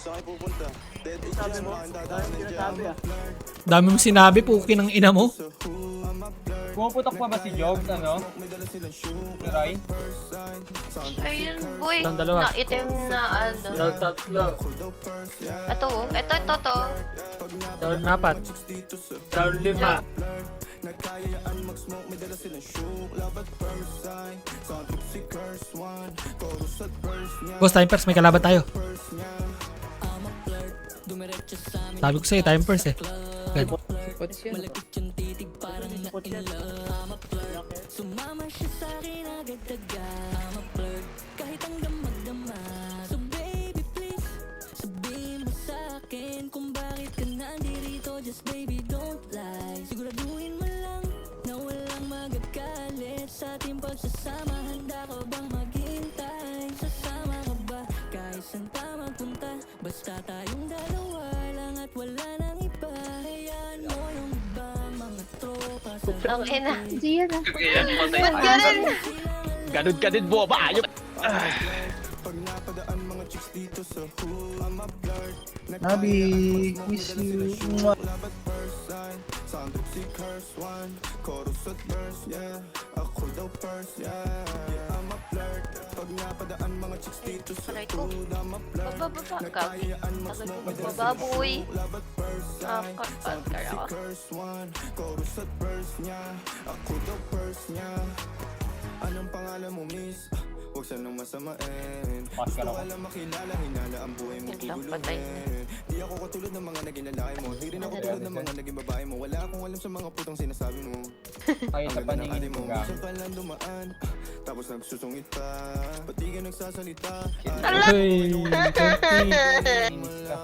Sabi mo, dahil sinasabi ah. Dami mong sinabi, puki ng ina mo. Pumuputok pa ba si Jogs, ano? Si Rai? Ayun, boy. Ang dalawa. Na itim na ano. Down tatlo. Ito, ito, to. Down 4. Down 5. Boss, time first, may kalaban tayo. Sabi ko sa'yo, time first eh. Good. Pots yan. Pots yan. Sumama siya sa'kin agad-agad ma-flirt kahit ang damag-dama. So baby please, sabihin mo sa'kin kung bakit ka nandirito. Just baby don't lie. Siguraduhin mo lang na walang magagalit sa ating pagsasama. Handa ka bang maghintay? Sasama ka ba kahit saan pa magpunta? Basta tayong dalawa lang at wala nang iba. Hayaan mo yung iba mga tropa sa Ang ina. Gian ah. Kaya patay. Ba't ganun? Ganun ka din, boba! Ayop! Nabi, miss you. Mwah. Aray ko. Bababa, gabi. Bababoy. Kapagkar ako. Anong pangalan mo, miss? Huwag sanang masamain. Pas ka Gusto na ka lang makilala, hinala ang buhay mo Yun lang, patay. Di ako katulad ng mga naging lalaki mo. Di rin ako tulad ng mga naging babae mo. Wala akong alam sa mga putang sinasabi mo. Kayo sa Ang ganda ng paningin ate mo, mo, gago. minsan ka lang dumaan. Tapos nagsusungit pa. Ba't di ka nagsasalita? Uy, konti. Inis ka.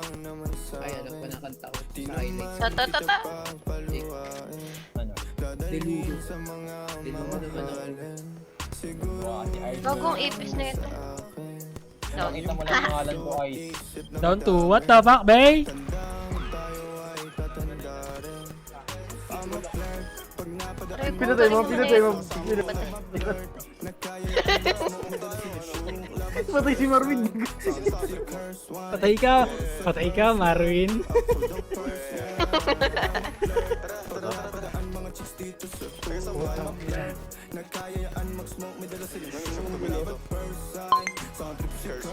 Ay, alam ko na kanta ko sa highlights. Tata. Ano? Deludo. Deludo naman ako. Buwa si Arlo. Gagong ipis na ito. Nakita mo lang pangalan ko ay Down 2. What the fuck, bay? Pinatay mo, pinatay mo. Patay si Marvin. Patay ka. Patay ka, Marvin.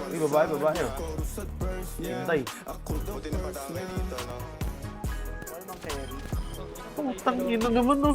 Ay, babae, babae. Patay. Putang ina naman no.